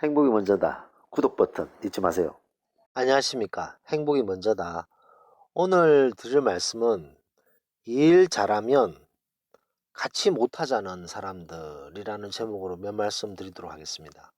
행복이 먼저다. 구독 버튼 잊지 마세요. 안녕하십니까. 행복이 먼저다. 오늘 드릴 말씀은 일 잘하면 같이 못하자는 사람들이라는 제목으로 몇 말씀 드리도록 하겠습니다.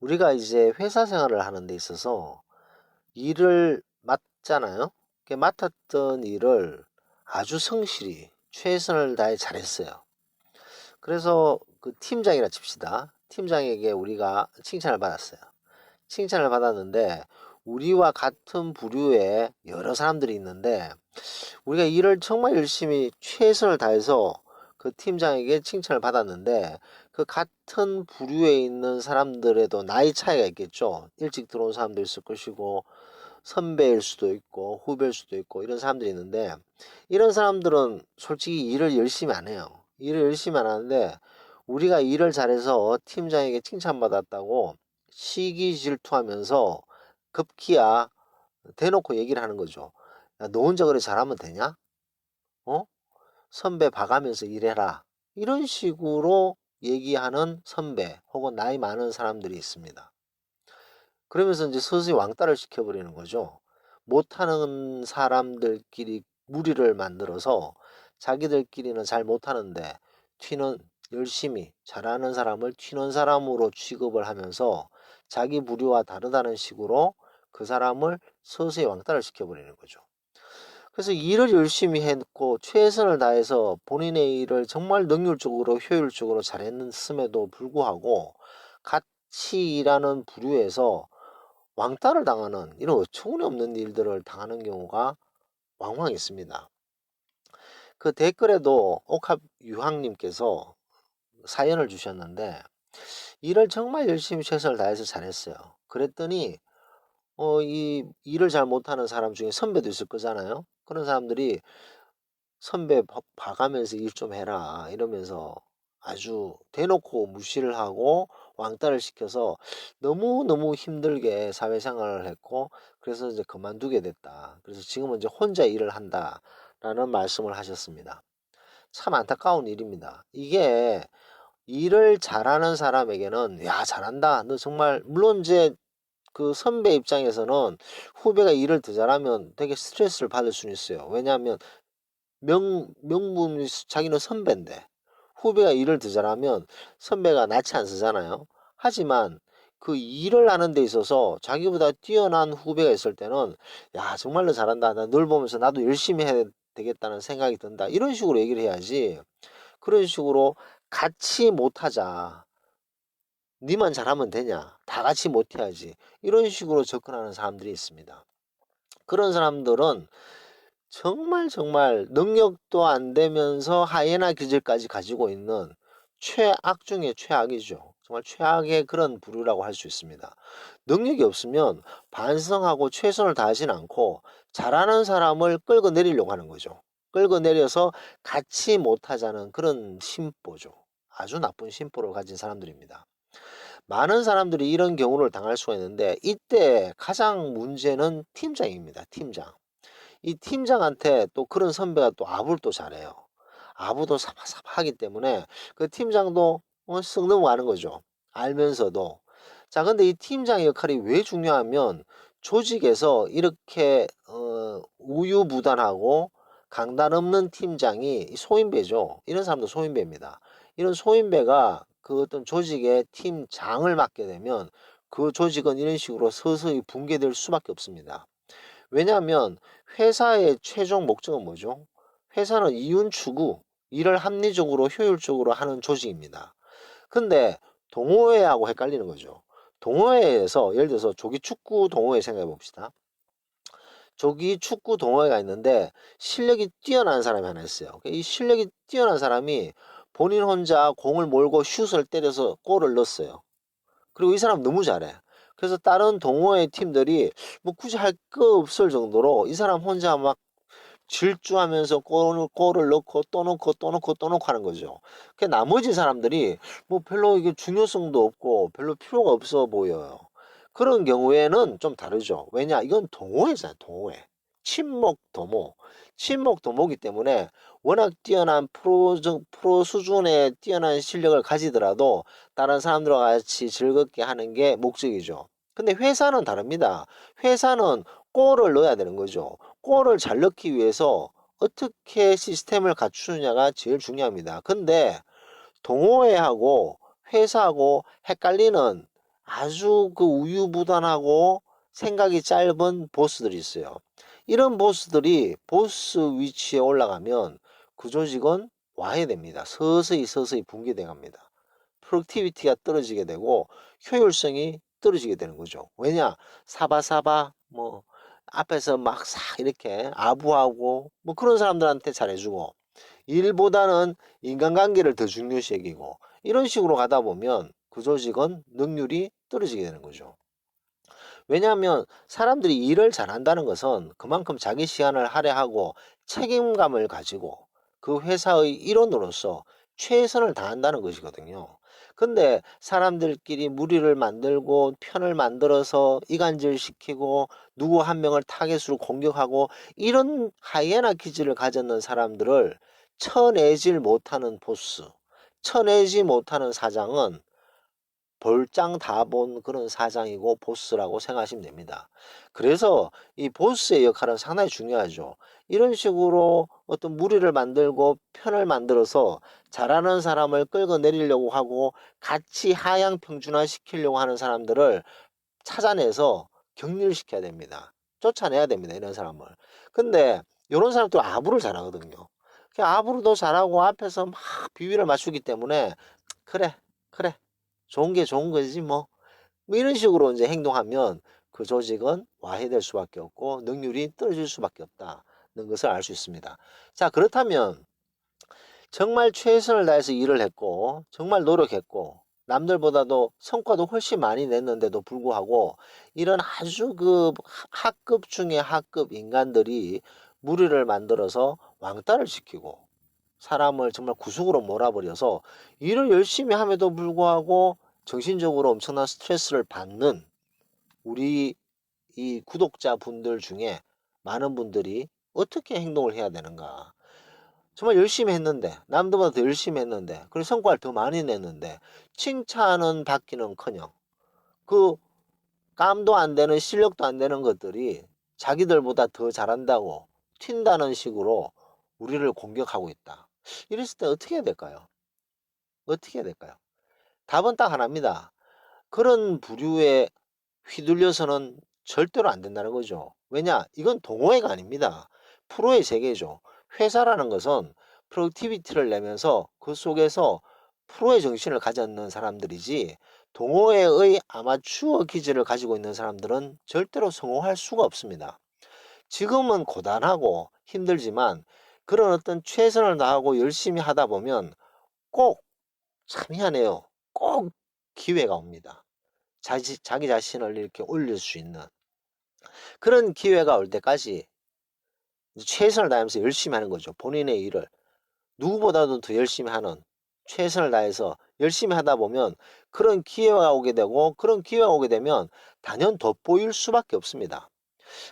우리가 이제 회사 생활을 하는 데 있어서 일을 맡잖아요. 맡았던 일을 아주 성실히 최선을 다해 잘했어요. 그래서 그 팀장이라 칩시다. 팀장에게 우리가 칭찬을 받았어요. 칭찬을 받았는데 우리와 같은 부류의 여러 사람들이 있는데 우리가 일을 정말 열심히 최선을 다해서 그 팀장에게 칭찬을 받았는데 그 같은 부류에 있는 사람들에도 나이 차이가 있겠죠. 일찍 들어온 사람도 있을 것이고 선배일 수도 있고 후배일 수도 있고 이런 사람들이 있는데 이런 사람들은 솔직히 일을 열심히 안 해요. 일을 열심히 안 하는데 우리가 일을 잘해서 팀장에게 칭찬받았다고 시기 질투하면서 급기야 대놓고 얘기를 하는 거죠. 야, 너 혼자 그래 잘하면 되냐? 어? 선배 봐가면서 일해라. 이런 식으로 얘기하는 선배 혹은 나이 많은 사람들이 있습니다. 그러면서 이제 서서히 왕따를 시켜버리는 거죠. 못하는 사람들끼리 무리를 만들어서 자기들끼리는 잘 못하는데 튀는 열심히 잘하는 사람을 튀는 사람으로 취급을 하면서 자기 부류와 다르다는 식으로 그 사람을 서서히 왕따를 시켜버리는 거죠. 그래서 일을 열심히 했고 최선을 다해서 본인의 일을 정말 능률적으로 효율적으로 잘했음에도 불구하고 같이 일하는 부류에서 왕따를 당하는 이런 어처구니없는 일들을 당하는 경우가 왕왕 있습니다. 그 댓글에도 옥합 유황님께서 사연을 주셨는데 일을 정말 열심히 최선을 다해서 잘했어요. 그랬더니 이 일을 잘 못하는 사람 중에 선배도 있을 거잖아요. 그런 사람들이 선배 봐가면서 일 좀 해라 이러면서 아주 대놓고 무시를 하고 왕따를 시켜서 너무너무 힘들게 사회생활을 했고 그래서 이제 그만두게 됐다. 그래서 지금은 이제 혼자 일을 한다라는 말씀을 하셨습니다. 참 안타까운 일입니다. 이게 일을 잘하는 사람에게는 야 잘한다. 너 정말 물론 이제 그 선배 입장에서는 후배가 일을 더 잘하면 되게 스트레스를 받을 수는 있어요. 왜냐하면 명분이 자기는 선배인데 후배가 일을 더 잘하면 선배가 낯이 안 쓰잖아요. 하지만 그 일을 하는 데 있어서 자기보다 뛰어난 후배가 있을 때는 야 정말로 잘한다. 나 널 보면서 나도 열심히 해야 되겠다는 생각이 든다. 이런 식으로 얘기를 해야지. 그런 식으로 같이 못하자. 니만 잘하면 되냐. 다 같이 못해야지. 이런 식으로 접근하는 사람들이 있습니다. 그런 사람들은 정말 능력도 안 되면서 하이에나 기질까지 가지고 있는 최악 중의 최악이죠. 정말 최악의 그런 부류라고 할 수 있습니다. 능력이 없으면 반성하고 최선을 다하진 않고 잘하는 사람을 끌고 내리려고 하는 거죠. 끌고 내려서 같이 못하자는 그런 심보죠. 아주 나쁜 심보를 가진 사람들입니다. 많은 사람들이 이런 경우를 당할 수가 있는데 이때 가장 문제는 팀장입니다. 팀장. 이 팀장한테 또 그런 선배가 또 아부를 또 잘해요. 아부도 사바사바하기 때문에 그 팀장도 쓱 넘어가는 거죠. 알면서도. 자, 근데 이 팀장의 역할이 왜 중요하면 조직에서 이렇게 우유부단하고 강단 없는 팀장이 소인배죠. 이런 사람도 소인배입니다. 이런 소인배가 그 어떤 조직의 팀장을 맡게 되면 그 조직은 이런 식으로 서서히 붕괴될 수밖에 없습니다. 왜냐하면 회사의 최종 목적은 뭐죠? 회사는 이윤 추구, 일을 합리적으로 효율적으로 하는 조직입니다. 근데 동호회하고 헷갈리는 거죠. 동호회에서 예를 들어서 조기 축구 동호회 생각해 봅시다. 조기 축구 동호회가 있는데 실력이 뛰어난 사람이 하나 있어요. 이 실력이 뛰어난 사람이 본인 혼자 공을 몰고 슛을 때려서 골을 넣었어요. 그리고 이 사람 너무 잘해. 그래서 다른 동호회 팀들이 뭐 굳이 할 거 없을 정도로 이 사람 혼자 막 질주하면서 골을 넣고 또 넣고 또 넣고 또 넣고 하는 거죠. 그 나머지 사람들이 뭐 별로 이게 중요성도 없고 별로 필요가 없어 보여요. 그런 경우에는 좀 다르죠. 왜냐? 이건 동호회잖아요, 동호회. 친목도모. 친목도모이기 때문에 워낙 뛰어난 프로 수준의 뛰어난 실력을 가지더라도 다른 사람들과 같이 즐겁게 하는 게 목적이죠. 근데 회사는 다릅니다. 회사는 골을 넣어야 되는 거죠. 골을 잘 넣기 위해서 어떻게 시스템을 갖추느냐가 제일 중요합니다. 근데 동호회하고 회사하고 헷갈리는 아주 그 우유부단하고 생각이 짧은 보스들이 있어요. 이런 보스들이 보스 위치에 올라가면 그 조직은 와해됩니다. 서서히 붕괴돼 갑니다. 프로덕티비티가 떨어지게 되고 효율성이 떨어지게 되는 거죠. 왜냐? 사바사바 뭐 앞에서 막 싹 이렇게 아부하고 뭐 그런 사람들한테 잘해주고 일보다는 인간관계를 더 중요시 여기고 이런 식으로 가다 보면 그 조직은 능률이 떨어지게 되는 거죠. 왜냐하면 사람들이 일을 잘한다는 것은 그만큼 자기 시간을 할애하고 책임감을 가지고 그 회사의 일원으로서 최선을 다한다는 것이거든요. 근데 사람들끼리 무리를 만들고 편을 만들어서 이간질 시키고 누구 한 명을 타겟으로 공격하고 이런 하이에나 기질을 가졌는 사람들을 쳐내질 못하는 보스, 쳐내지 못하는 사장은 볼장 다 본 그런 사장이고 보스라고 생각하시면 됩니다. 그래서 이 보스의 역할은 상당히 중요하죠. 이런 식으로 어떤 무리를 만들고 편을 만들어서 잘하는 사람을 끌어내리려고 하고 같이 하향 평준화 시키려고 하는 사람들을 찾아내서 격리시켜야 됩니다. 쫓아내야 됩니다. 이런 사람을. 근데 이런 사람도 아부를 잘하거든요. 아부도 잘하고 앞에서 막 비위를 맞추기 때문에 그래 그래 좋은 게 좋은 거지 뭐 이런 식으로 이제 행동하면 그 조직은 와해될 수밖에 없고 능률이 떨어질 수밖에 없다는 것을 알 수 있습니다. 자, 그렇다면 정말 최선을 다해서 일을 했고 정말 노력했고 남들보다도 성과도 훨씬 많이 냈는데도 불구하고 이런 아주 그 하급 중에 하급 인간들이 무리를 만들어서 왕따를 시키고 사람을 정말 구석으로 몰아버려서 일을 열심히 함에도 불구하고 정신적으로 엄청난 스트레스를 받는 우리 이 구독자분들 중에 많은 분들이 어떻게 행동을 해야 되는가. 정말 열심히 했는데 남들보다 더 열심히 했는데 그리고 성과를 더 많이 냈는데 칭찬은 받기는커녕 그 깜도 안 되는 실력도 안 되는 것들이 자기들보다 더 잘한다고 튄다는 식으로 우리를 공격하고 있다. 이랬을 때 어떻게 해야 될까요? 어떻게 해야 될까요? 답은 딱 하나입니다. 그런 부류에 휘둘려서는 절대로 안 된다는 거죠. 왜냐? 이건 동호회가 아닙니다. 프로의 세계죠. 회사라는 것은 프로덕티비티를 내면서 그 속에서 프로의 정신을 가졌는 사람들이지 동호회의 아마추어 기질을 가지고 있는 사람들은 절대로 성공할 수가 없습니다. 지금은 고단하고 힘들지만 그런 어떤 최선을 다하고 열심히 하다 보면 꼭, 참 희한해요. 꼭 기회가 옵니다. 자기 자신을 이렇게 올릴 수 있는 그런 기회가 올 때까지 최선을 다하면서 열심히 하는 거죠. 본인의 일을 누구보다도 더 열심히 하는 최선을 다해서 열심히 하다 보면 그런 기회가 오게 되고 그런 기회가 오게 되면 단연 돋보일 수밖에 없습니다.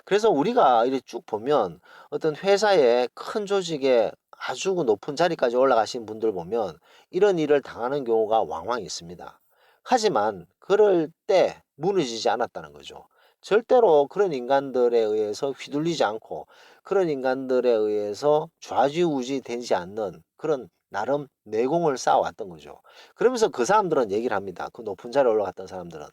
그래서 우리가 이렇게 쭉 보면 어떤 회사의 큰 조직에 아주 높은 자리까지 올라가신 분들 보면 이런 일을 당하는 경우가 왕왕 있습니다. 하지만 그럴 때 무너지지 않았다는 거죠. 절대로 그런 인간들에 의해서 휘둘리지 않고 그런 인간들에 의해서 좌지우지 되지 않는 그런 나름 내공을 쌓아왔던 거죠. 그러면서 그 사람들은 얘기를 합니다. 그 높은 자리에 올라갔던 사람들은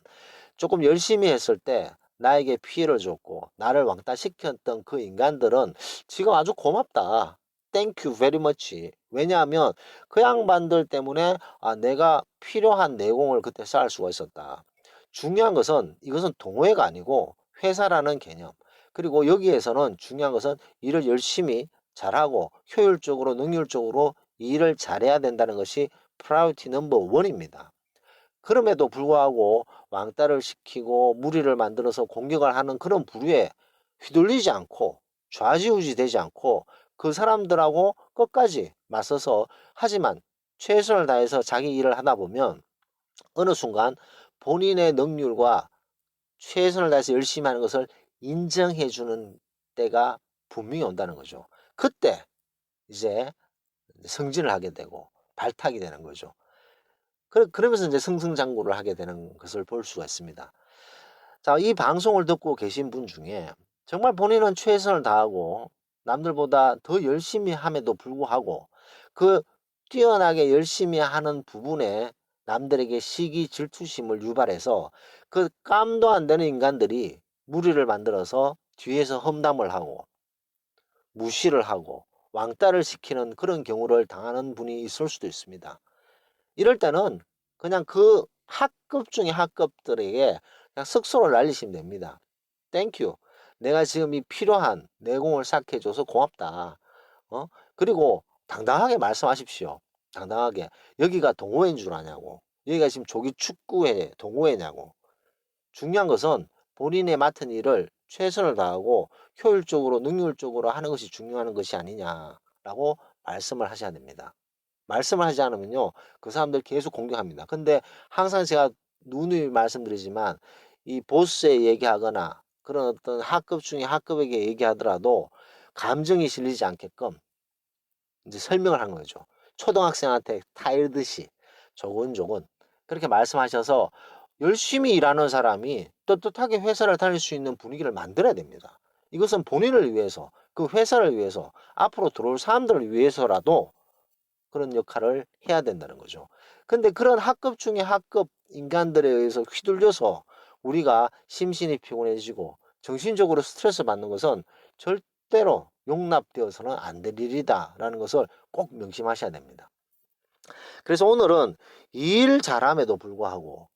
조금 열심히 했을 때 나에게 피해를 줬고 나를 왕따시켰던 그 인간들은 지금 아주 고맙다. Thank you very much. 왜냐하면 그 양반들 때문에 내가 필요한 내공을 그때 쌓을 수가 있었다. 중요한 것은 이것은 동호회가 아니고 회사라는 개념. 그리고 여기에서는 중요한 것은 일을 열심히 잘하고 효율적으로 능률적으로 일을 잘해야 된다는 것이 프라이어티 넘버 원입니다. 그럼에도 불구하고 왕따를 시키고 무리를 만들어서 공격을 하는 그런 부류에 휘둘리지 않고 좌지우지 되지 않고 그 사람들하고 끝까지 맞서서 하지만 최선을 다해서 자기 일을 하다 보면 어느 순간 본인의 능률과 최선을 다해서 열심히 하는 것을 인정해 주는 때가 분명히 온다는 거죠. 그때 이제 승진을 하게 되고 발탁이 되는 거죠. 그러면서 이제 승승장구를 하게 되는 것을 볼 수가 있습니다. 자, 이 방송을 듣고 계신 분 중에 정말 본인은 최선을 다하고 남들보다 더 열심히 함에도 불구하고 그 뛰어나게 열심히 하는 부분에 남들에게 시기 질투심을 유발해서 그 깜도 안 되는 인간들이 무리를 만들어서 뒤에서 험담을 하고 무시를 하고 왕따를 시키는 그런 경우를 당하는 분이 있을 수도 있습니다. 이럴 때는 그냥 그 학급 중에 학급들에게 그냥 석소를 날리시면 됩니다. 땡큐. 내가 지금 이 필요한 내공을 쌓게 해줘서 고맙다. 그리고 당당하게 말씀하십시오. 당당하게. 여기가 동호회인 줄 아냐고. 여기가 지금 조기 축구회 동호회냐고. 중요한 것은 본인의 맡은 일을 최선을 다하고 효율적으로 능률적으로 하는 것이 중요한 것이 아니냐라고 말씀을 하셔야 됩니다. 말씀을 하지 않으면요, 그 사람들 계속 공격합니다. 근데 항상 제가 누누이 말씀드리지만 이 보스에 얘기하거나 그런 어떤 학급 중에 학급에게 얘기하더라도 감정이 실리지 않게끔 이제 설명을 한 거죠. 초등학생한테 타일듯이 조곤조곤 그렇게 말씀하셔서 열심히 일하는 사람이 떳떳하게 회사를 다닐 수 있는 분위기를 만들어야 됩니다. 이것은 본인을 위해서, 그 회사를 위해서, 앞으로 들어올 사람들을 위해서라도 그런 역할을 해야 된다는 거죠. 근데 그런 학급 중에 학급 인간들에 의해서 휘둘려서 우리가 심신이 피곤해지고 정신적으로 스트레스 받는 것은 절대로 용납되어서는 안 될 일이다라는 것을 꼭 명심하셔야 됩니다. 그래서 오늘은 일을 잘함에도 불구하고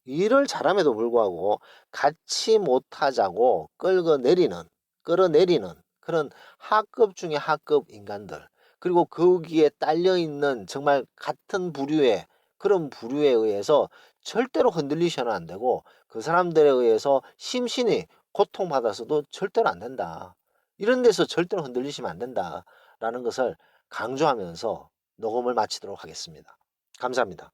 같이 못하자고 끌어내리는 그런 학급 중에 학급 인간들, 그리고 거기에 딸려 있는 정말 같은 부류의 그런 부류에 의해서 절대로 흔들리셔는 안 되고 그 사람들에 의해서 심신이 고통받아서도 절대로 안 된다. 이런 데서 절대로 흔들리시면 안 된다라는 것을 강조하면서 녹음을 마치도록 하겠습니다. 감사합니다.